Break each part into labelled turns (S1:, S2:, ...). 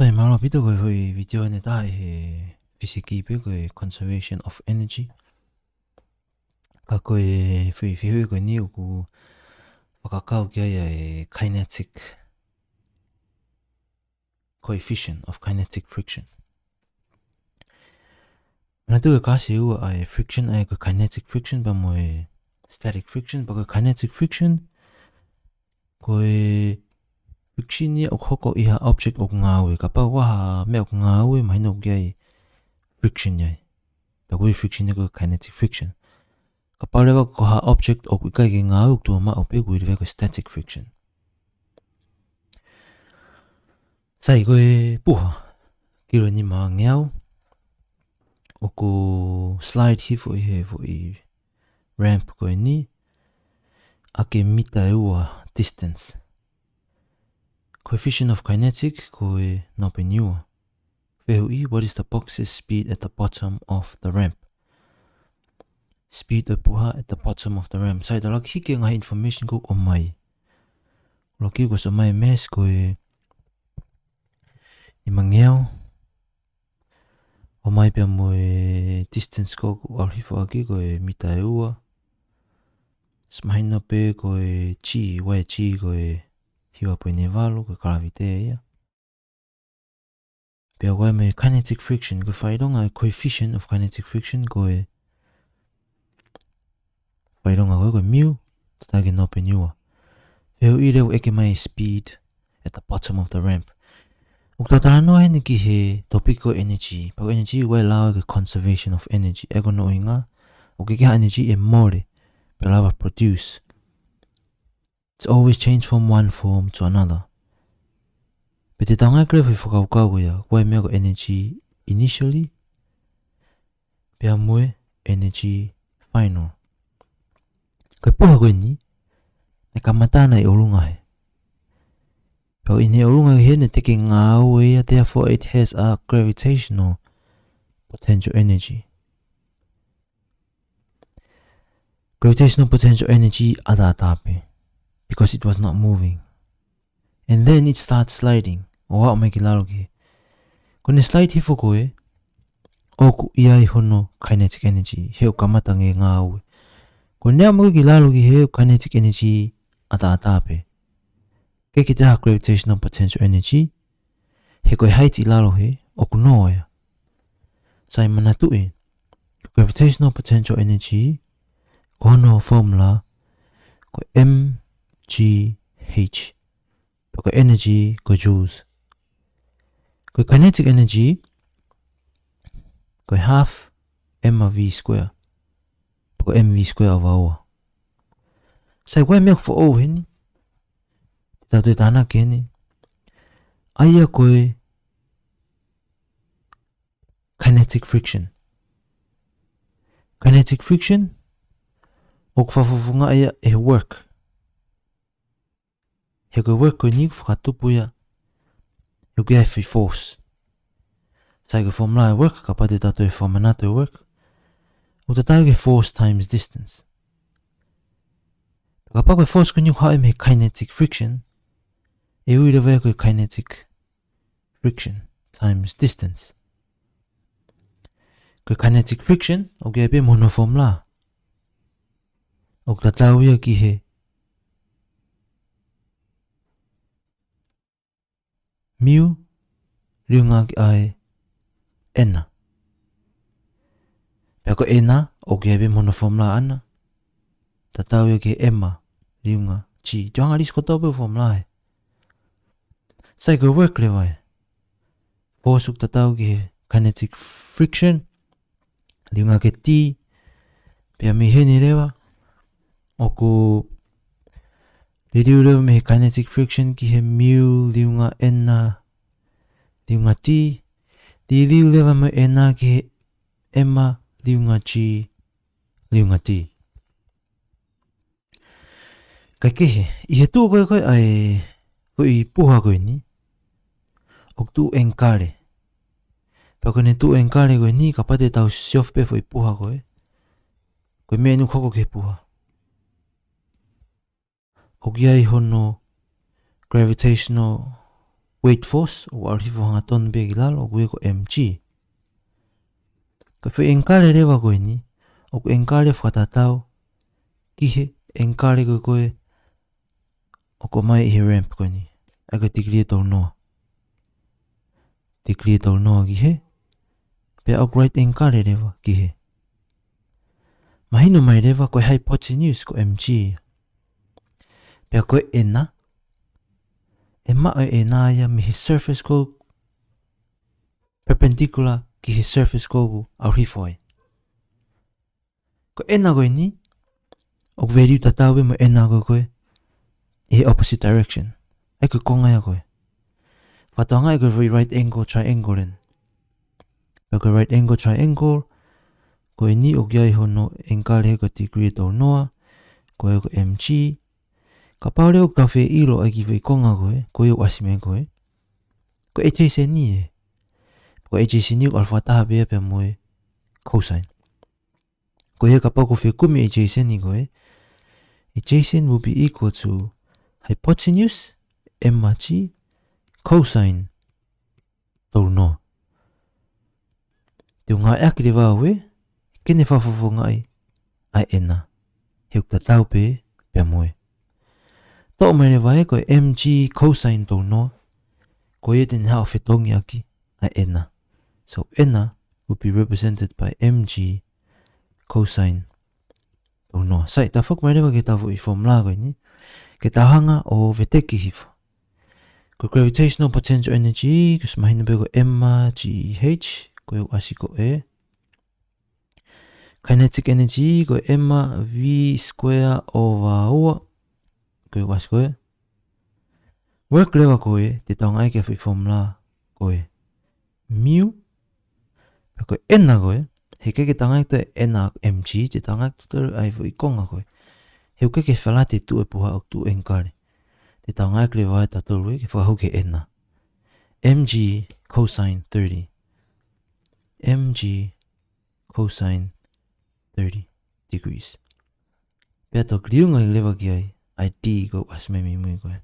S1: Sai Maloo pito ko hui video ni ta he physics pe ko conservation of energy. Ka ko hui hui ko ni ku whakakau kia kinetic coefficient of kinetic friction. Mana tu kasi ua ai friction ai ko kinetic friction ba mo static friction ba ko kinetic friction ko friction ni ok hoko iha object ok ngawe kapa waha me ok ngawe mai no kia friction yai. Ba ko friction ni ko kinetic friction. Kapa lewa ko ha object ok ikai ki ngawe ok tu ma ok pe ko static friction. Sai ko puha kiro ni ma ngiao oku slide hi fo i ramp ko ni ake mita ua distance. Coefficient of kinetic ko no penua. What is the box's speed at the bottom of the ramp? Speed puha at the bottom of the ramp. Sai dalak hike nga information ko omai. Loki ko so mai mes ko imangiao omai pe mo distance ko arhifo aki ko mita ua. Smahina pe ko chi ko hiwa po nevalo ko gravite ya. Pe wai me kinetic friction ko faidonga coefficient of kinetic friction ko faidonga ko mu tatagi no pe niwa. Peu ire eke mai speed at the bottom of the ramp. Uktatano hen ki he topic ko energy. Pag energy wai lao ke conservation of energy. Ego no inga okay ka energy e more pe lao produce. It's always change from one form to another. But the tanga graph ifo ka ya wai me ko energy initially pe amue energy final. Ko po ko ni e kamata na olunga he. Pero ini olunga he ne teke ngawe, therefore it has a gravitational potential energy. Gravitational potential energy ada tape because it was not moving. And then it starts sliding. Owa make lalo ki. Kone slide hifo koe oku iai hono kinetic energy. Heu kamata nge ngawe. Kone amo ki lalo ki heu kinetic energy ada tape. Ke kita gravitational potential energy he koe haiti lalo he oku noa. Sai manatu gravitational potential energy kono formula ko mgh. Ko energy ko joules. Ko kinetic energy ko half mv square. Ko mv square over oa. Sai wai mek fo o heni. Tatu tana kene. Aya koe kinetic friction. Kinetic friction ok fafufunga aya work. He koe work koe ni whakatupu ya. He koe fi force. Sai koe formula work kapate tatu e formanato work. Uta tau ke force times distance. Kapag koe force koe ni hae me kinetic friction. E uira vea koe kinetic friction times distance. Koe kinetic friction o ke be mono formula. O tatau ia ki he mu riunga ki ai ena. Pea ko ena o ke be mono formula ana. Tatau ia ki emma riunga chi. Joanga risko tau be formula he. Sai koe work le vai. Force uk tatau ki kinetic friction. Riunga ke t. Pea mi heni lewa. Oku riu lewa me kinetic friction ki he mu riunga ena. Riunga t. Riu lewa me ena ki he emma riunga chi. Riunga t. Kai kehe. I he tua koe koe ai koe puha koe ni. Ok tu enkare. Pea koe ne tu enkare koe ni kapate tau siof pe foi puha koe. Koe menu koko ke puha. Ok iai hono gravitational weight force o arifo hanga ton be gilal o gue ko mg. Ko fe enkare rewa koe ni, o ko enkare whatatau, kihe enkare koe o ko mai i he ramp koe ni. Aga tikria tau noa. Tikria tau noa kihe, pe upright enkare rewa kihe. Mahino mai rewa koe hypotenuse ko mg. Pe koe ena, e mao e na ia mi his surface ko perpendicular ki his surface ko au rifoi. Ko ena koe ni, o value tatawe mo ena koe i opposite direction. Ai koe konga ia koe. Whatonga e koe right angle triangle ren. Pe koe right angle triangle, koe ni o kia i hono enkare ko degree tau noa, koe ko mg. Ka paure o ka whi ilo ai ki whi konga koe o asime koe. Ko adjacent ni e. Ko adjacent ni o alpha taha bea pe moe cosine. Koe ka pau ko whi kumi adjacent ni koe. Adjacent will be equal to hypotenuse mg cosine tau noa. Te ngā ake le wāwe, kene whawhawho ngai ai ena. Heu ta tau pe moe. Tō mai le wae koe mg cosine tau noa, koe ten hao whetongi aki ai ena. So ena will be represented by mg cosine tau noa. Sai, ta whak mai rewa ke tawu i formula koe ni, ke ta hanga o veteki hifo. Ko gravitational potential energy, kus mahina be ko mgh, ko asi ko e. Kinetic energy, ko v square over ua, ko asi ko e. Work lewa ko e, te tau ngai ke whi formula ko e. Mu, ko ena ko e, he keke tangai te ena mg, te tangai te ai fu i konga ko e. Heu keke whalate tu e puha o tu enkare. Te tau ngai kle wai tatoru e ke whakahau ke ena. Mg cosine 30. Mg cosine 30 degrees. Pea tau kriunga i lewa ki ai d ko asme mi mui koe.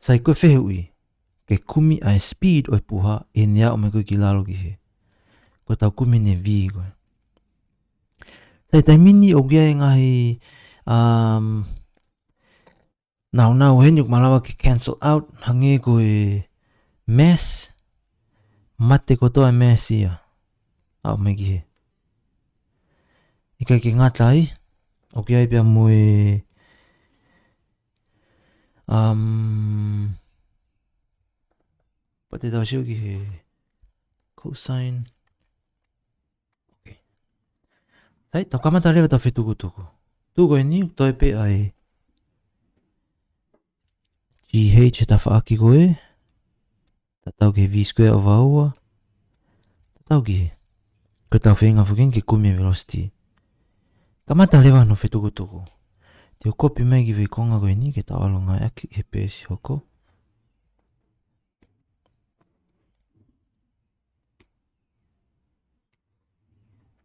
S1: Sai koe whehe ui, ke kumi ai speed o puha e nea o me koe ki lalo ki he. Ko tau kumi ne v koe. Sai tai mini o kia e ngahi nau henyuk malawa ki cancel out, hange koe mass, mate kotoa mass ia. Au me ki he. Ika ki ngatai, o kia e pia mui pate tau sio ki he cosine. Okay. Sai, tau kamata rewa tau whetuku tuku. Tuko e ni, toi pe ai GH e ta whaaki koe. Ta tau ke v square over ua. Ta tau ki he. Ko tau whenga whuken ke kumi velocity. Kamata rewa no whetuku tuku. Te o kopi mai ki whi konga koe ni ke tau alo ngai aki he pēsi hoko.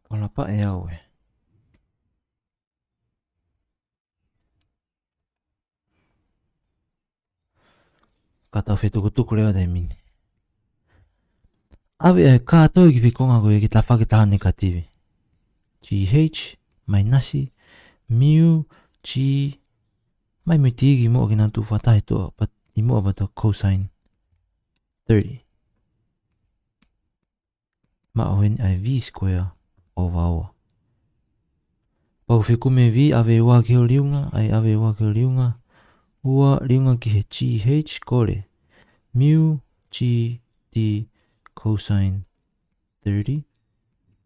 S1: Kala pa e au e. Ka tau whetuku tuku rewa dai mini. Awe e kātou ki whi konga koe ki ta whaketaha negativi. GH minasi mu g mai me tigi mo ki nā tu whatahi toa, but i mo abato cosine 30. Ma o hen ai v square over ua. Pau whikume v awe ua ki o riunga, ai awe ua ki o riunga. Ua riunga ki he GH kore. Mu g d cosine 30.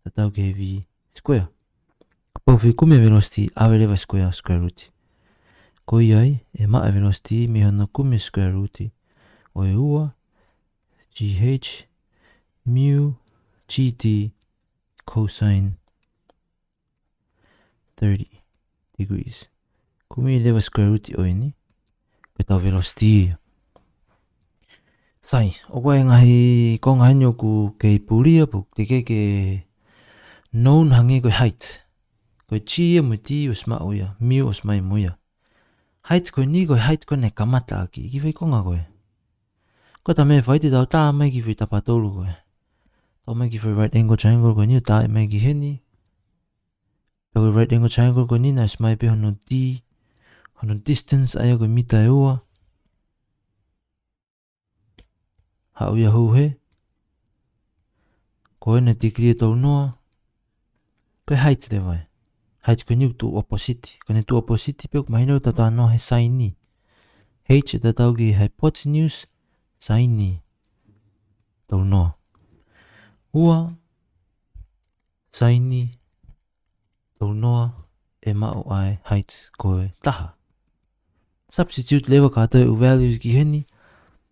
S1: Tatau ke he v square. Pau whikume velocity awe lewa square root. Ko iai e maa velocity me hana kume square root. O e ua GH mu GD cosine 30 degrees. Kume lewa square root o ini. Petau velocity. Sai, o koe ngahi ko ngahi ku kei puria pu te ke known hangi koe height. Koe chi e mo ti os ma oia, mu os mai moia. Height koe ni koe height koe ne kamata aki, ki whai konga koe. Ko ta me fai te tau ta mai ki fai tapatolu koe. Tau mai ki fai right angle triangle koe ni ta mai ki heni. Pau right angle triangle koe ni na smai pe hono d. Hono distance aya koe mita e ua. Hau ia hou he. Koe na degree tau noa. Koe height le vai. Height koe ni tu opposite. Koe ni tu opposite pe mahina ta ta no he sin ni. H ta tau ki hypotenuse sin ni. Tau noa. Ua sin ni tau noa e mao ai height koe taha. Substitute lewa kata u values ki heni.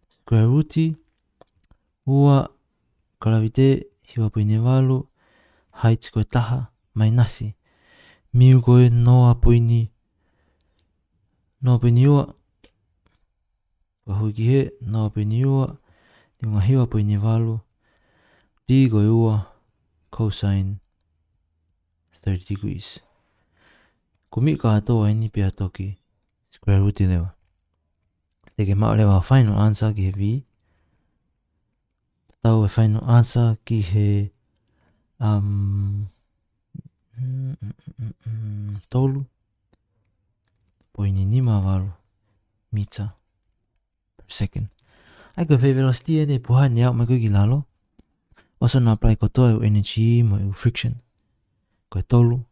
S1: Square root ua gravite hiwa poine walu height koe taha mai nasi. Miu koe noa poini ua. Wahui ki he noa poini ua. Tinga hiwa poine walu. D koe ua cosine 30 degrees. Kumi ka ato ai ni pe ato ki square root lewa. Teke mao lewa final answer ki he V. Tau e final answer ki he tolu poini nima walu meter per second. Ai koe whai velocity e ne puha ni au mai koe ki lalo. Oso na apply ko toa u energy mo u friction. Koe tolu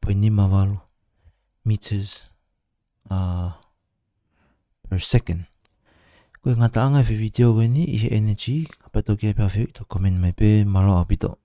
S1: poini nima walu meters per second. Koe ngata anga e video koe ni i he energy. Apa toki e pa whi to comment mai pe malo apito.